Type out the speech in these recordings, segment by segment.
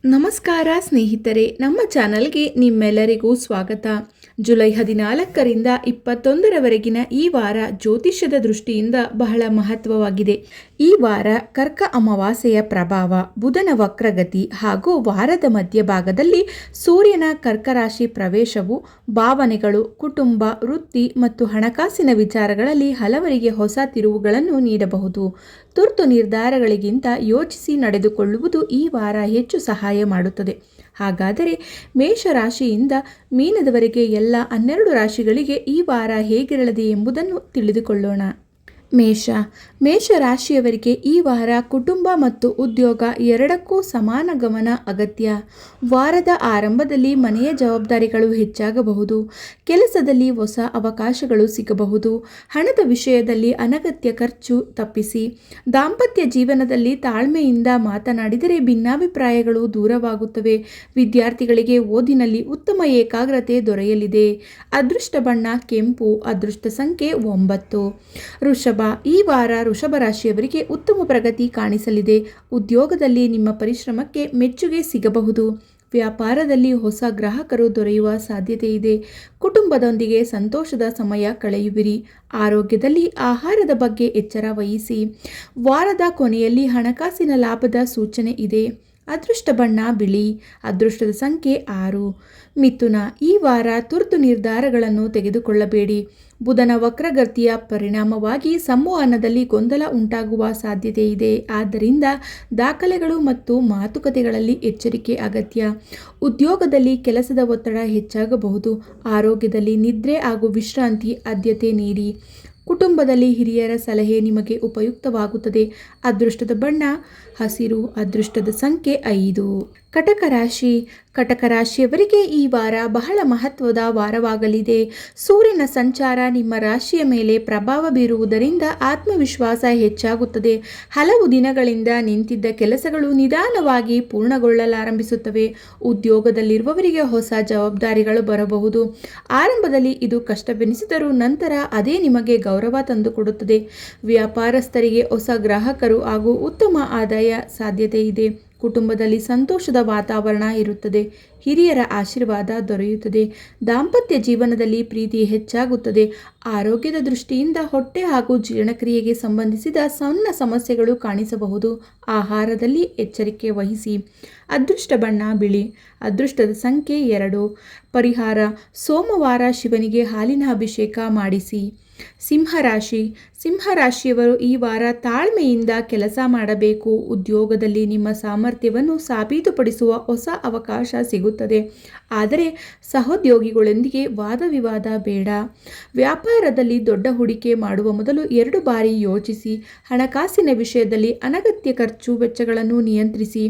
ನಮಸ್ಕಾರ ಸ್ನೇಹಿತರೆ, ನಮ್ಮ ಚಾನಲ್ಗೆ ನಿಮ್ಮೆಲ್ಲರಿಗೂ ಸ್ವಾಗತ. ಜುಲೈ 14ರಿಂದ 21ರವರೆಗಿನ ಈ ವಾರ ಜ್ಯೋತಿಷ್ಯದ ದೃಷ್ಟಿಯಿಂದ ಬಹಳ ಮಹತ್ವವಾಗಿದೆ. ಈ ವಾರ ಕರ್ಕ ಅಮಾವಾಸ್ಯೆಯ ಪ್ರಭಾವ, ಬುಧನ ವಕ್ರಗತಿ ಹಾಗೂ ವಾರದ ಮಧ್ಯಭಾಗದಲ್ಲಿ ಸೂರ್ಯನ ಕರ್ಕ ರಾಶಿ ಪ್ರವೇಶವು ಭಾವನೆಗಳು, ಕುಟುಂಬ, ವೃತ್ತಿ ಮತ್ತು ಹಣಕಾಸಿನ ವಿಚಾರಗಳಲ್ಲಿ ಹಲವರಿಗೆ ಹೊಸ ತಿರುವುಗಳನ್ನು ನೀಡಬಹುದು. ತುರ್ತು ನಿರ್ಧಾರಗಳಿಗಿಂತ ಯೋಚಿಸಿ ನಡೆದುಕೊಳ್ಳುವುದು ಈ ವಾರ ಹೆಚ್ಚು ಸಹಾಯ ಮಾಡುತ್ತದೆ. ಹಾಗಾದರೆ ಮೇಷರಾಶಿಯಿಂದ ಮೀನದವರೆಗೆ ಎಲ್ಲ 12 ರಾಶಿಗಳಿಗೆ ಈ ವಾರ ಹೇಗಿರಲಿದೆ ಎಂಬುದನ್ನು ತಿಳಿದುಕೊಳ್ಳೋಣ. ಮೇಷರಾಶಿಯವರಿಗೆ ಈ ವಾರ ಕುಟುಂಬ ಮತ್ತು ಉದ್ಯೋಗ ಎರಡಕ್ಕೂ ಸಮಾನ ಗಮನ ಅಗತ್ಯ. ವಾರದ ಆರಂಭದಲ್ಲಿ ಮನೆಯ ಜವಾಬ್ದಾರಿಗಳು ಹೆಚ್ಚಾಗಬಹುದು. ಕೆಲಸದಲ್ಲಿ ಹೊಸ ಅವಕಾಶಗಳು ಸಿಗಬಹುದು. ಹಣದ ವಿಷಯದಲ್ಲಿ ಅನಗತ್ಯ ಖರ್ಚು ತಪ್ಪಿಸಿ. ದಾಂಪತ್ಯ ಜೀವನದಲ್ಲಿ ತಾಳ್ಮೆಯಿಂದ ಮಾತನಾಡಿದರೆ ಭಿನ್ನಾಭಿಪ್ರಾಯಗಳು ದೂರವಾಗುತ್ತವೆ. ವಿದ್ಯಾರ್ಥಿಗಳಿಗೆ ಓದಿನಲ್ಲಿ ಉತ್ತಮ ಏಕಾಗ್ರತೆ ದೊರೆಯಲಿದೆ. ಅದೃಷ್ಟ ಬಣ್ಣ ಕೆಂಪು. ಅದೃಷ್ಟ ಸಂಖ್ಯೆ 9. ವೃಷಭ. ಈ ವಾರ ವೃಷಭ ರಾಶಿಯವರಿಗೆ ಉತ್ತಮ ಪ್ರಗತಿ ಕಾಣಿಸಲಿದೆ. ಉದ್ಯೋಗದಲ್ಲಿ ನಿಮ್ಮ ಪರಿಶ್ರಮಕ್ಕೆ ಮೆಚ್ಚುಗೆ ಸಿಗಬಹುದು. ವ್ಯಾಪಾರದಲ್ಲಿ ಹೊಸ ಗ್ರಾಹಕರು ದೊರೆಯುವ ಸಾಧ್ಯತೆ ಇದೆ. ಕುಟುಂಬದೊಂದಿಗೆ ಸಂತೋಷದ ಸಮಯ ಕಳೆಯುವಿರಿ. ಆರೋಗ್ಯದಲ್ಲಿ ಆಹಾರದ ಬಗ್ಗೆ ಎಚ್ಚರ ವಹಿಸಿ. ವಾರದ ಕೊನೆಯಲ್ಲಿ ಹಣಕಾಸಿನ ಲಾಭದ ಸೂಚನೆ ಇದೆ. ಅದೃಷ್ಟ ಬಣ್ಣ ಬಿಳಿ. ಅದೃಷ್ಟದ ಸಂಖ್ಯೆ 6. ಮಿಥುನ. ಈ ವಾರ ತುರ್ತು ನಿರ್ಧಾರಗಳನ್ನು ತೆಗೆದುಕೊಳ್ಳಬೇಡಿ. ಬುಧನ ವಕ್ರಗತಿಯ ಪರಿಣಾಮವಾಗಿ ಸಂವಹನದಲ್ಲಿ ಗೊಂದಲ ಉಂಟಾಗುವ ಸಾಧ್ಯತೆ ಇದೆ. ಆದ್ದರಿಂದ ದಾಖಲೆಗಳು ಮತ್ತು ಮಾತುಕತೆಗಳಲ್ಲಿ ಎಚ್ಚರಿಕೆ ಅಗತ್ಯ. ಉದ್ಯೋಗದಲ್ಲಿ ಕೆಲಸದ ಒತ್ತಡ ಹೆಚ್ಚಾಗಬಹುದು. ಆರೋಗ್ಯದಲ್ಲಿ ನಿದ್ರೆ ಹಾಗೂ ವಿಶ್ರಾಂತಿ ಆದ್ಯತೆ ನೀಡಿ. ಕುಟುಂಬದಲ್ಲಿ ಹಿರಿಯರ ಸಲಹೆ ನಿಮಗೆ ಉಪಯುಕ್ತವಾಗುತ್ತದೆ. ಅದೃಷ್ಟದ ಬಣ್ಣ ಹಸಿರು. ಅದೃಷ್ಟದ ಸಂಖ್ಯೆ 5. ಕಟಕ ರಾಶಿ. ಕಟಕ ರಾಶಿಯವರಿಗೆ ಈ ವಾರ ಬಹಳ ಮಹತ್ವದ ವಾರವಾಗಲಿದೆ. ಸೂರ್ಯನ ಸಂಚಾರ ನಿಮ್ಮ ರಾಶಿಯ ಮೇಲೆ ಪ್ರಭಾವ ಬೀರುವುದರಿಂದ ಆತ್ಮವಿಶ್ವಾಸ ಹೆಚ್ಚಾಗುತ್ತದೆ. ಹಲವು ದಿನಗಳಿಂದ ನಿಂತಿದ್ದ ಕೆಲಸಗಳು ನಿಧಾನವಾಗಿ ಪೂರ್ಣಗೊಳ್ಳಲಾರಂಭಿಸುತ್ತವೆ. ಉದ್ಯೋಗದಲ್ಲಿರುವವರಿಗೆ ಹೊಸ ಜವಾಬ್ದಾರಿಗಳು ಬರಬಹುದು. ಆರಂಭದಲ್ಲಿ ಇದು ಕಷ್ಟವೆನಿಸಿದರೂ ನಂತರ ಅದೇ ನಿಮಗೆ ಗೌರವ ತಂದುಕೊಡುತ್ತದೆ. ವ್ಯಾಪಾರಸ್ಥರಿಗೆ ಹೊಸ ಗ್ರಾಹಕರು ಹಾಗೂ ಉತ್ತಮ ಆದಾಯ ಸಾಧ್ಯತೆ ಇದೆ. ಕುಟುಂಬದಲ್ಲಿ ಸಂತೋಷದ ವಾತಾವರಣ ಇರುತ್ತದೆ. ಹಿರಿಯರ ಆಶೀರ್ವಾದ ದೊರೆಯುತ್ತದೆ. ದಾಂಪತ್ಯ ಜೀವನದಲ್ಲಿ ಪ್ರೀತಿ ಹೆಚ್ಚಾಗುತ್ತದೆ. ಆರೋಗ್ಯದ ದೃಷ್ಟಿಯಿಂದ ಹೊಟ್ಟೆ ಹಾಗೂ ಜೀರ್ಣಕ್ರಿಯೆಗೆ ಸಂಬಂಧಿಸಿದ ಸಣ್ಣ ಸಮಸ್ಯೆಗಳು ಕಾಣಿಸಬಹುದು. ಆಹಾರದಲ್ಲಿ ಎಚ್ಚರಿಕೆ ವಹಿಸಿ. ಅದೃಷ್ಟ ಬಣ್ಣ ಬಿಳಿ. ಅದೃಷ್ಟದ ಸಂಖ್ಯೆ 2. ಪರಿಹಾರ: ಸೋಮವಾರ ಶಿವನಿಗೆ ಹಾಲಿನ ಅಭಿಷೇಕ ಮಾಡಿಸಿ. ಸಿಂಹರಾಶಿ. ಸಿಂಹರಾಶಿಯವರು ಈ ವಾರ ತಾಳ್ಮೆಯಿಂದ ಕೆಲಸ ಮಾಡಬೇಕು. ಉದ್ಯೋಗದಲ್ಲಿ ನಿಮ್ಮ ಸಾಮರ್ಥ್ಯವನ್ನು ಸಾಬೀತುಪಡಿಸುವ ಹೊಸ ಅವಕಾಶ ಸಿಗುತ್ತದೆ. ಆದರೆ ಸಹೋದ್ಯೋಗಿಗಳೊಂದಿಗೆ ವಾದವಿವಾದ ಬೇಡ. ವ್ಯಾಪಾರದಲ್ಲಿ ದೊಡ್ಡ ಹೂಡಿಕೆ ಮಾಡುವ ಮೊದಲು 2 ಬಾರಿ ಯೋಚಿಸಿ. ಹಣಕಾಸಿನ ವಿಷಯದಲ್ಲಿ ಅನಗತ್ಯ ಖರ್ಚು ವೆಚ್ಚಗಳನ್ನು ನಿಯಂತ್ರಿಸಿ.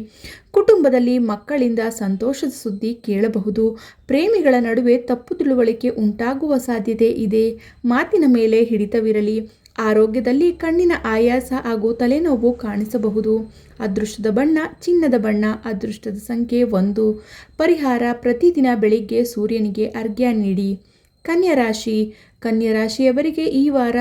ಕುಟುಂಬದಲ್ಲಿ ಮಕ್ಕಳಿಂದ ಸಂತೋಷದ ಸುದ್ದಿ ಕೇಳಬಹುದು. ಪ್ರೇಮಿಗಳ ನಡುವೆ ತಪ್ಪು ತಿಳುವಳಿಕೆ ಉಂಟಾಗುವ ಸಾಧ್ಯತೆ ಇದೆ. ಮಾತಿನ ಮೇಲೆ ಹಿಡಿತವಿರಲಿ. ಆರೋಗ್ಯದಲ್ಲಿ ಕಣ್ಣಿನ ಆಯಾಸ ಹಾಗೂ ತಲೆನೋವು ಕಾಣಿಸಬಹುದು. ಅದೃಷ್ಟದ ಬಣ್ಣ ಚಿನ್ನದ ಬಣ್ಣ. ಅದೃಷ್ಟದ ಸಂಖ್ಯೆ 1. ಪರಿಹಾರ: ಪ್ರತಿದಿನ ಬೆಳಿಗ್ಗೆ ಸೂರ್ಯನಿಗೆ ಅರ್ಘ್ಯ ನೀಡಿ. ಕನ್ಯಾ ರಾಶಿ. ಕನ್ಯಾ ರಾಶಿಯವರಿಗೆ ಈ ವಾರ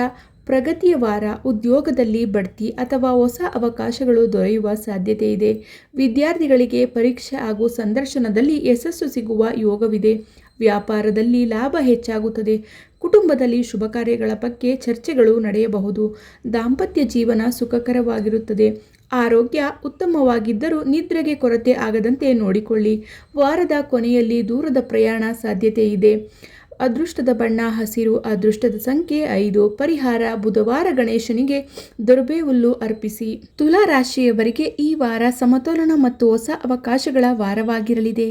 ಪ್ರಗತಿಯ ವಾರ. ಉದ್ಯೋಗದಲ್ಲಿ ಬಡ್ತಿ ಅಥವಾ ಹೊಸ ಅವಕಾಶಗಳು ದೊರೆಯುವ ಸಾಧ್ಯತೆ ಇದೆ. ವಿದ್ಯಾರ್ಥಿಗಳಿಗೆ ಪರೀಕ್ಷೆ ಹಾಗೂ ಸಂದರ್ಶನದಲ್ಲಿ ಯಶಸ್ಸು ಸಿಗುವ ಯೋಗವಿದೆ. ವ್ಯಾಪಾರದಲ್ಲಿ ಲಾಭ ಹೆಚ್ಚಾಗುತ್ತದೆ. ಕುಟುಂಬದಲ್ಲಿ ಶುಭ ಕಾರ್ಯಗಳ ಬಗ್ಗೆ ಚರ್ಚೆಗಳು ನಡೆಯಬಹುದು. ದಾಂಪತ್ಯ ಜೀವನ ಸುಖಕರವಾಗಿರುತ್ತದೆ. ಆರೋಗ್ಯ ಉತ್ತಮವಾಗಿದ್ದರೂ ನಿದ್ರೆಗೆ ಕೊರತೆ ಆಗದಂತೆ ನೋಡಿಕೊಳ್ಳಿ. ವಾರದ ಕೊನೆಯಲ್ಲಿ ದೂರದ ಪ್ರಯಾಣ ಸಾಧ್ಯತೆ ಇದೆ. ಅದೃಷ್ಟದ ಬಣ್ಣ ಹಸಿರು. ಅದೃಷ್ಟದ ಸಂಖ್ಯೆ 5. ಪರಿಹಾರ: ಬುಧವಾರ ಗಣೇಶನಿಗೆ ದೊರಬೆ ಹುಲ್ಲು ಅರ್ಪಿಸಿ. ತುಲಾ ರಾಶಿಯವರಿಗೆ ಈ ವಾರ ಸಮತೋಲನ ಮತ್ತು ಹೊಸ ಅವಕಾಶಗಳ ವಾರವಾಗಿರಲಿದೆ.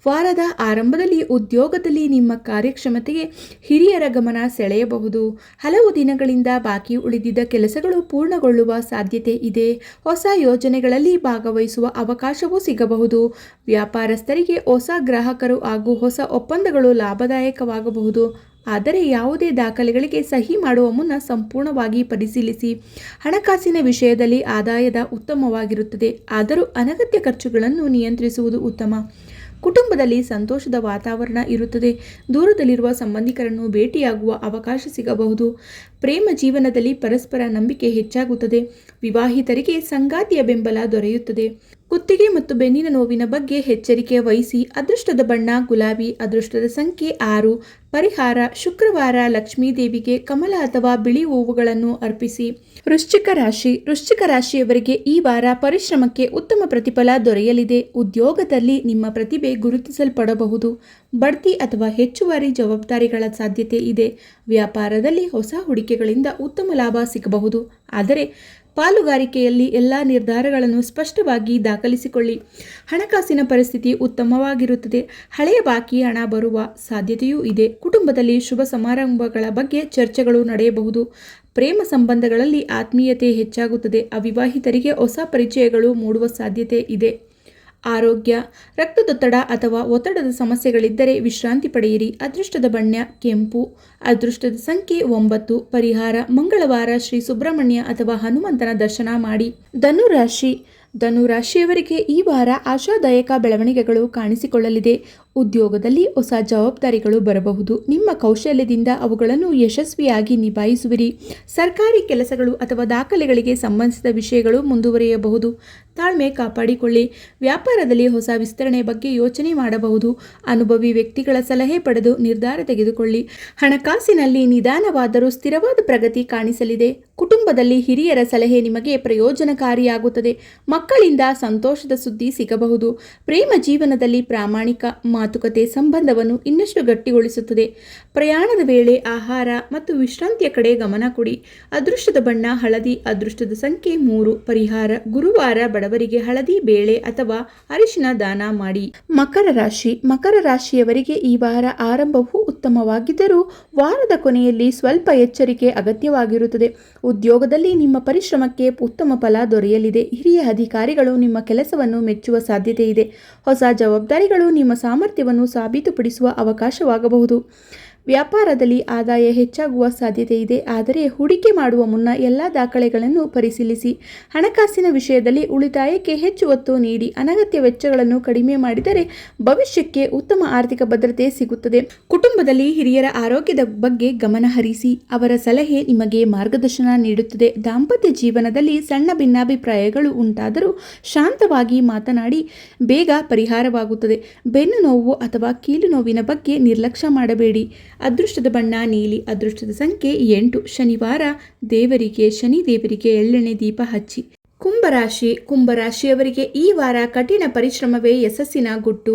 ವಾರದ ಆರಂಭದಲ್ಲಿ ಉದ್ಯೋಗದಲ್ಲಿ ನಿಮ್ಮ ಕಾರ್ಯಕ್ಷಮತೆಗೆ ಹಿರಿಯರ ಗಮನ ಸೆಳೆಯಬಹುದು. ಹಲವು ದಿನಗಳಿಂದ ಬಾಕಿ ಉಳಿದಿದ್ದ ಕೆಲಸಗಳು ಪೂರ್ಣಗೊಳ್ಳುವ ಸಾಧ್ಯತೆ ಇದೆ. ಹೊಸ ಯೋಜನೆಗಳಲ್ಲಿ ಭಾಗವಹಿಸುವ ಅವಕಾಶವೂ ಸಿಗಬಹುದು. ವ್ಯಾಪಾರಸ್ಥರಿಗೆ ಹೊಸ ಗ್ರಾಹಕರು ಹಾಗೂ ಹೊಸ ಒಪ್ಪಂದಗಳು ಲಾಭದಾಯಕವಾಗಬಹುದು. ಆದರೆ ಯಾವುದೇ ದಾಖಲೆಗಳಿಗೆ ಸಹಿ ಮಾಡುವ ಮುನ್ನ ಸಂಪೂರ್ಣವಾಗಿ ಪರಿಶೀಲಿಸಿ. ಹಣಕಾಸಿನ ವಿಷಯದಲ್ಲಿ ಆದಾಯದ ಉತ್ತಮವಾಗಿರುತ್ತದೆ. ಆದರೂ ಅನಗತ್ಯ ಖರ್ಚುಗಳನ್ನು ನಿಯಂತ್ರಿಸುವುದು ಉತ್ತಮ. ಕುಟುಂಬದಲ್ಲಿ ಸಂತೋಷದ ವಾತಾವರಣ ಇರುತ್ತದೆ. ದೂರದಲ್ಲಿರುವ ಸಂಬಂಧಿಕರನ್ನು ಭೇಟಿಯಾಗುವ ಅವಕಾಶ ಸಿಗಬಹುದು. ಪ್ರೇಮ ಜೀವನದಲ್ಲಿ ಪರಸ್ಪರ ನಂಬಿಕೆ ಹೆಚ್ಚಾಗುತ್ತದೆ. ವಿವಾಹಿತರಿಗೆ ಸಂಗಾತಿಯ ಬೆಂಬಲ ದೊರೆಯುತ್ತದೆ. ಕುತ್ತಿಗೆ ಮತ್ತು ಬೆನ್ನಿನ ನೋವಿನ ಬಗ್ಗೆ ಎಚ್ಚರಿಕೆ ವಹಿಸಿ. ಅದೃಷ್ಟದ ಬಣ್ಣ ಗುಲಾಬಿ. ಅದೃಷ್ಟದ ಸಂಖ್ಯೆ 6. ಪರಿಹಾರ: ಶುಕ್ರವಾರ ಲಕ್ಷ್ಮೀ ದೇವಿಗೆ ಕಮಲ ಅಥವಾ ಬಿಳಿ ಹೂವುಗಳನ್ನು ಅರ್ಪಿಸಿ. ವೃಶ್ಚಿಕ ರಾಶಿ. ವೃಶ್ಚಿಕ ರಾಶಿಯವರಿಗೆ ಈ ವಾರ ಪರಿಶ್ರಮಕ್ಕೆ ಉತ್ತಮ ಪ್ರತಿಫಲ ದೊರೆಯಲಿದೆ. ಉದ್ಯೋಗದಲ್ಲಿ ನಿಮ್ಮ ಪ್ರತಿಭೆ ಗುರುತಿಸಲ್ಪಡಬಹುದು. ಬಡ್ತಿ ಅಥವಾ ಹೆಚ್ಚುವರಿ ಜವಾಬ್ದಾರಿಗಳ ಸಾಧ್ಯತೆ ಇದೆ. ವ್ಯಾಪಾರದಲ್ಲಿ ಹೊಸ ಹೂಡಿಕೆಗಳಿಂದ ಉತ್ತಮ ಲಾಭ ಸಿಗಬಹುದು. ಆದರೆ ಪಾಲುಗಾರಿಕೆಯಲ್ಲಿ ಎಲ್ಲ ನಿರ್ಧಾರಗಳನ್ನು ಸ್ಪಷ್ಟವಾಗಿ ದಾಖಲಿಸಿಕೊಳ್ಳಿ. ಹಣಕಾಸಿನ ಪರಿಸ್ಥಿತಿ ಉತ್ತಮವಾಗಿರುತ್ತದೆ. ಹಳೆಯ ಬಾಕಿ ಹಣ ಬರುವ ಸಾಧ್ಯತೆಯೂ ಇದೆ. ಕುಟುಂಬದಲ್ಲಿ ಶುಭ ಸಮಾರಂಭಗಳ ಬಗ್ಗೆ ಚರ್ಚೆಗಳು ನಡೆಯಬಹುದು. ಪ್ರೇಮ ಸಂಬಂಧಗಳಲ್ಲಿ ಆತ್ಮೀಯತೆ ಹೆಚ್ಚಾಗುತ್ತದೆ. ಅವಿವಾಹಿತರಿಗೆ ಹೊಸ ಪರಿಚಯಗಳು ಮೂಡುವ ಸಾಧ್ಯತೆ ಇದೆ. ಆರೋಗ್ಯ: ರಕ್ತದೊತ್ತಡ ಅಥವಾ ಒತ್ತಡದ ಸಮಸ್ಯೆಗಳಿದ್ದರೆ ವಿಶ್ರಾಂತಿ ಪಡೆಯಿರಿ. ಅದೃಷ್ಟದ ಬಣ್ಣ ಕೆಂಪು. ಅದೃಷ್ಟದ ಸಂಖ್ಯೆ 9. ಪರಿಹಾರ: ಮಂಗಳವಾರ ಶ್ರೀ ಸುಬ್ರಹ್ಮಣ್ಯ ಅಥವಾ ಹನುಮಂತನ ದರ್ಶನ ಮಾಡಿ. ಧನುರಾಶಿ. ಧನುರಾಶಿಯವರಿಗೆ ಈ ವಾರ ಆಶಾದಾಯಕ ಬೆಳವಣಿಗೆಗಳು ಕಾಣಿಸಿಕೊಳ್ಳಲಿದೆ. ಉದ್ಯೋಗದಲ್ಲಿ ಹೊಸ ಜವಾಬ್ದಾರಿಗಳು ಬರಬಹುದು. ನಿಮ್ಮ ಕೌಶಲ್ಯದಿಂದ ಅವುಗಳನ್ನು ಯಶಸ್ವಿಯಾಗಿ ನಿಭಾಯಿಸುವಿರಿ. ಸರ್ಕಾರಿ ಕೆಲಸಗಳು ಅಥವಾ ದಾಖಲೆಗಳಿಗೆ ಸಂಬಂಧಿಸಿದ ವಿಷಯಗಳು ಮುಂದುವರಿಯಬಹುದು. ತಾಳ್ಮೆ ಕಾಪಾಡಿಕೊಳ್ಳಿ. ವ್ಯಾಪಾರದಲ್ಲಿ ಹೊಸ ವಿಸ್ತರಣೆ ಬಗ್ಗೆ ಯೋಚನೆ ಮಾಡಬಹುದು. ಅನುಭವಿ ವ್ಯಕ್ತಿಗಳ ಸಲಹೆ ಪಡೆದು ನಿರ್ಧಾರ ತೆಗೆದುಕೊಳ್ಳಿ. ಹಣಕಾಸಿನಲ್ಲಿ ನಿಧಾನವಾದರೂ ಸ್ಥಿರವಾದ ಪ್ರಗತಿ ಕಾಣಿಸಲಿದೆ. ಕುಟುಂಬದಲ್ಲಿ ಹಿರಿಯರ ಸಲಹೆ ನಿಮಗೆ ಪ್ರಯೋಜನಕಾರಿಯಾಗುತ್ತದೆ. ಮಕ್ಕಳಿಂದ ಸಂತೋಷದ ಸುದ್ದಿ ಸಿಗಬಹುದು. ಪ್ರೇಮ ಜೀವನದಲ್ಲಿ ಪ್ರಾಮಾಣಿಕ ಮಾತುಕತೆ ಸಂಬಂಧವನ್ನು ಇನ್ನಷ್ಟು ಗಟ್ಟಿಗೊಳಿಸುತ್ತದೆ. ಪ್ರಯಾಣದ ವೇಳೆ ಆಹಾರ ಮತ್ತು ವಿಶ್ರಾಂತಿಯ ಕಡೆ ಗಮನ ಕೊಡಿ. ಅದೃಷ್ಟದ ಬಣ್ಣ ಹಳದಿ. ಅದೃಷ್ಟದ ಸಂಖ್ಯೆ 3. ಪರಿಹಾರ: ಗುರುವಾರ ಬಡವರಿಗೆ ಹಳದಿ ಬೇಳೆ ಅಥವಾ ಅರಿಶಿನ ದಾನ ಮಾಡಿ. ಮಕರ ರಾಶಿ. ಮಕರ ರಾಶಿಯವರಿಗೆ ಈ ವಾರ ಆರಂಭವು ಉತ್ತಮವಾಗಿದ್ದರೂ ವಾರದ ಕೊನೆಯಲ್ಲಿ ಸ್ವಲ್ಪ ಎಚ್ಚರಿಕೆ ಅಗತ್ಯವಾಗಿರುತ್ತದೆ. ಉದ್ಯೋಗದಲ್ಲಿ ನಿಮ್ಮ ಪರಿಶ್ರಮಕ್ಕೆ ಉತ್ತಮ ಫಲ ದೊರೆಯಲಿದೆ. ಹಿರಿಯ ಅಧಿಕಾರಿಗಳು ನಿಮ್ಮ ಕೆಲಸವನ್ನು ಮೆಚ್ಚುವ ಸಾಧ್ಯತೆ ಇದೆ. ಹೊಸ ಜವಾಬ್ದಾರಿಗಳು ನಿಮ್ಮ ಸಾಮರ್ಥ್ಯವನ್ನು ಸಾಬೀತುಪಡಿಸುವ ಅವಕಾಶವಾಗಬಹುದು. ವ್ಯಾಪಾರದಲ್ಲಿ ಆದಾಯ ಹೆಚ್ಚಾಗುವ ಸಾಧ್ಯತೆ ಇದೆ. ಆದರೆ ಹೂಡಿಕೆ ಮಾಡುವ ಮುನ್ನ ಎಲ್ಲ ದಾಖಲೆಗಳನ್ನು ಪರಿಶೀಲಿಸಿ. ಹಣಕಾಸಿನ ವಿಷಯದಲ್ಲಿ ಉಳಿತಾಯಕ್ಕೆ ಹೆಚ್ಚು ಒತ್ತು ನೀಡಿ. ಅನಗತ್ಯ ವೆಚ್ಚಗಳನ್ನು ಕಡಿಮೆ ಮಾಡಿದರೆ ಭವಿಷ್ಯಕ್ಕೆ ಉತ್ತಮ ಆರ್ಥಿಕ ಭದ್ರತೆ ಸಿಗುತ್ತದೆ. ಕುಟುಂಬದಲ್ಲಿ ಹಿರಿಯರ ಆರೋಗ್ಯದ ಬಗ್ಗೆ ಗಮನ ಹರಿಸಿ. ಅವರ ಸಲಹೆ ನಿಮಗೆ ಮಾರ್ಗದರ್ಶನ ನೀಡುತ್ತದೆ. ದಾಂಪತ್ಯ ಜೀವನದಲ್ಲಿ ಸಣ್ಣ ಭಿನ್ನಾಭಿಪ್ರಾಯಗಳು ಉಂಟಾದರೂ ಶಾಂತವಾಗಿ ಮಾತನಾಡಿ ಬೇಗ ಪರಿಹಾರವಾಗುತ್ತದೆ. ಬೆನ್ನು ನೋವು ಅಥವಾ ಕೀಲು ನೋವಿನ ಬಗ್ಗೆ ನಿರ್ಲಕ್ಷ್ಯ ಮಾಡಬೇಡಿ. ಅದೃಷ್ಟದ ಬಣ್ಣ ನೀಲಿ. ಅದೃಷ್ಟದ ಸಂಖ್ಯೆ 8. ಶನಿವಾರ ಶನಿ ದೇವರಿಗೆ ಎಳ್ಳೆಣ್ಣೆ ದೀಪ ಹಚ್ಚಿ. ಕುಂಭರಾಶಿ. ಕುಂಭರಾಶಿಯವರಿಗೆ ಈ ವಾರ ಕಠಿಣ ಪರಿಶ್ರಮವೇ ಯಶಸ್ಸಿನ ಗುಟ್ಟು.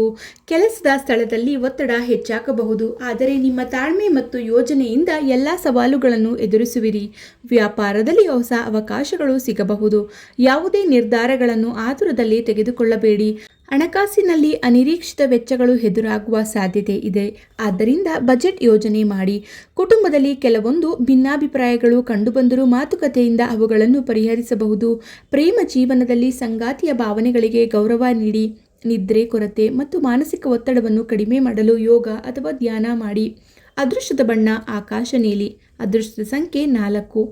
ಕೆಲಸದ ಸ್ಥಳದಲ್ಲಿ ಒತ್ತಡ ಹೆಚ್ಚಾಗಬಹುದು. ಆದರೆ ನಿಮ್ಮ ತಾಳ್ಮೆ ಮತ್ತು ಯೋಜನೆಯಿಂದ ಎಲ್ಲ ಸವಾಲುಗಳನ್ನು ಎದುರಿಸುವಿರಿ. ವ್ಯಾಪಾರದಲ್ಲಿ ಹೊಸ ಅವಕಾಶಗಳು ಸಿಗಬಹುದು. ಯಾವುದೇ ನಿರ್ಧಾರಗಳನ್ನು ಆತುರದಲ್ಲಿ ತೆಗೆದುಕೊಳ್ಳಬೇಡಿ. ಹಣಕಾಸಿನಲ್ಲಿ ಅನಿರೀಕ್ಷಿತ ವೆಚ್ಚಗಳು ಎದುರಾಗುವ ಸಾಧ್ಯತೆ ಇದೆ. ಆದ್ದರಿಂದ ಬಜೆಟ್ ಯೋಜನೆ ಮಾಡಿ. ಕುಟುಂಬದಲ್ಲಿ ಕೆಲವೊಂದು ಭಿನ್ನಾಭಿಪ್ರಾಯಗಳು ಕಂಡುಬಂದರೂ ಮಾತುಕತೆಯಿಂದ ಅವುಗಳನ್ನು ಪರಿಹರಿಸಬಹುದು. ಪ್ರೇಮ ಜೀವನದಲ್ಲಿ ಸಂಗಾತಿಯ ಭಾವನೆಗಳಿಗೆ ಗೌರವ ನೀಡಿ. ನಿದ್ರೆ ಕೊರತೆ ಮತ್ತು ಮಾನಸಿಕ ಒತ್ತಡವನ್ನು ಕಡಿಮೆ ಮಾಡಲು ಯೋಗ ಅಥವಾ ಧ್ಯಾನ ಮಾಡಿ. ಅದೃಷ್ಟದ ಬಣ್ಣ ಆಕಾಶ ನೀಲಿ. ಅದೃಷ್ಟದ ಸಂಖ್ಯೆ 4.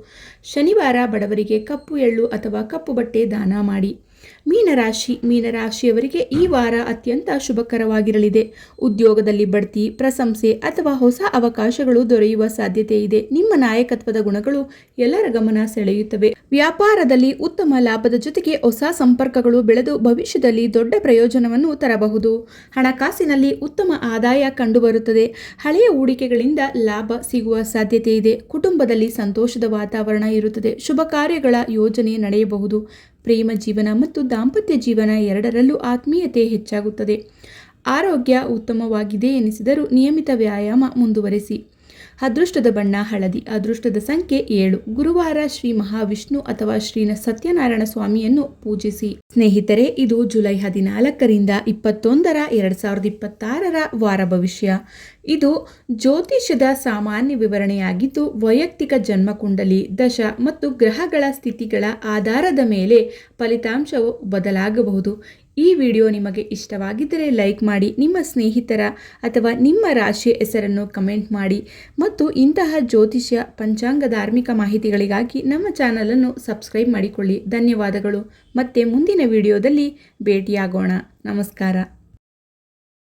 ಶನಿವಾರ ಬಡವರಿಗೆ ಕಪ್ಪು ಎಳ್ಳು ಅಥವಾ ಕಪ್ಪು ಬಟ್ಟೆ ದಾನ ಮಾಡಿ. ಮೀನರಾಶಿ. ಮೀನರಾಶಿಯವರಿಗೆ ಈ ವಾರ ಅತ್ಯಂತ ಶುಭಕರವಾಗಿರಲಿದೆ. ಉದ್ಯೋಗದಲ್ಲಿ ಬಡ್ತಿ, ಪ್ರಶಂಸೆ ಅಥವಾ ಹೊಸ ಅವಕಾಶಗಳು ದೊರೆಯುವ ಸಾಧ್ಯತೆ ಇದೆ. ನಿಮ್ಮ ನಾಯಕತ್ವದ ಗುಣಗಳು ಎಲ್ಲರ ಗಮನ ಸೆಳೆಯುತ್ತವೆ. ವ್ಯಾಪಾರದಲ್ಲಿ ಉತ್ತಮ ಲಾಭದ ಜೊತೆಗೆ ಹೊಸ ಸಂಪರ್ಕಗಳು ಬೆಳೆದು ಭವಿಷ್ಯದಲ್ಲಿ ದೊಡ್ಡ ಪ್ರಯೋಜನವನ್ನು ತರಬಹುದು. ಹಣಕಾಸಿನಲ್ಲಿ ಉತ್ತಮ ಆದಾಯ ಕಂಡುಬರುತ್ತದೆ. ಹಳೆಯ ಹೂಡಿಕೆಗಳಿಂದ ಲಾಭ ಸಿಗುವ ಸಾಧ್ಯತೆ ಇದೆ. ಕುಟುಂಬದಲ್ಲಿ ಸಂತೋಷದ ವಾತಾವರಣ ಇರುತ್ತದೆ. ಶುಭ ಕಾರ್ಯಗಳ ಯೋಜನೆ ನಡೆಯಬಹುದು. ಪ್ರೇಮ ಜೀವನ ಮತ್ತು ದಾಂಪತ್ಯ ಜೀವನ ಎರಡರಲ್ಲೂ ಆತ್ಮೀಯತೆ ಹೆಚ್ಚಾಗುತ್ತದೆ. ಆರೋಗ್ಯ ಉತ್ತಮವಾಗಿದೆ ಎನಿಸಿದರೂ ನಿಯಮಿತ ವ್ಯಾಯಾಮ ಮುಂದುವರೆಸಿ. ಅದೃಷ್ಟದ ಬಣ್ಣ ಹಳದಿ. ಅದೃಷ್ಟದ ಸಂಖ್ಯೆ 7. ಗುರುವಾರ ಶ್ರೀ ಮಹಾವಿಷ್ಣು ಅಥವಾ ಶ್ರೀ ಸತ್ಯನಾರಾಯಣ ಸ್ವಾಮಿಯನ್ನು ಪೂಜಿಸಿ. ಸ್ನೇಹಿತರೆ, ಇದು ಜುಲೈ 14ರಿಂದ 21 2026 ವಾರ ಭವಿಷ್ಯ. ಇದು ಜ್ಯೋತಿಷ್ಯದ ಸಾಮಾನ್ಯ ವಿವರಣೆಯಾಗಿದ್ದು ವೈಯಕ್ತಿಕ ಜನ್ಮಕುಂಡಲಿ, ದಶ ಮತ್ತು ಗ್ರಹಗಳ ಸ್ಥಿತಿಗಳ ಆಧಾರದ ಮೇಲೆ ಫಲಿತಾಂಶವು ಬದಲಾಗಬಹುದು. ಈ ವಿಡಿಯೋ ನಿಮಗೆ ಇಷ್ಟವಾಗಿದ್ದರೆ ಲೈಕ್ ಮಾಡಿ. ನಿಮ್ಮ ಸ್ನೇಹಿತರ ಅಥವಾ ನಿಮ್ಮ ರಾಶಿಯ ಹೆಸರನ್ನು ಕಮೆಂಟ್ ಮಾಡಿ. ಮತ್ತು ಇಂತಹ ಜ್ಯೋತಿಷ್ಯ ಪಂಚಾಂಗ ಧಾರ್ಮಿಕ ಮಾಹಿತಿಗಳಿಗಾಗಿ ನಮ್ಮ ಚಾನಲನ್ನು ಸಬ್ಸ್ಕ್ರೈಬ್ ಮಾಡಿಕೊಳ್ಳಿ. ಧನ್ಯವಾದಗಳು. ಮತ್ತೆ ಮುಂದಿನ ವಿಡಿಯೋದಲ್ಲಿ ಭೇಟಿಯಾಗೋಣ. ನಮಸ್ಕಾರ.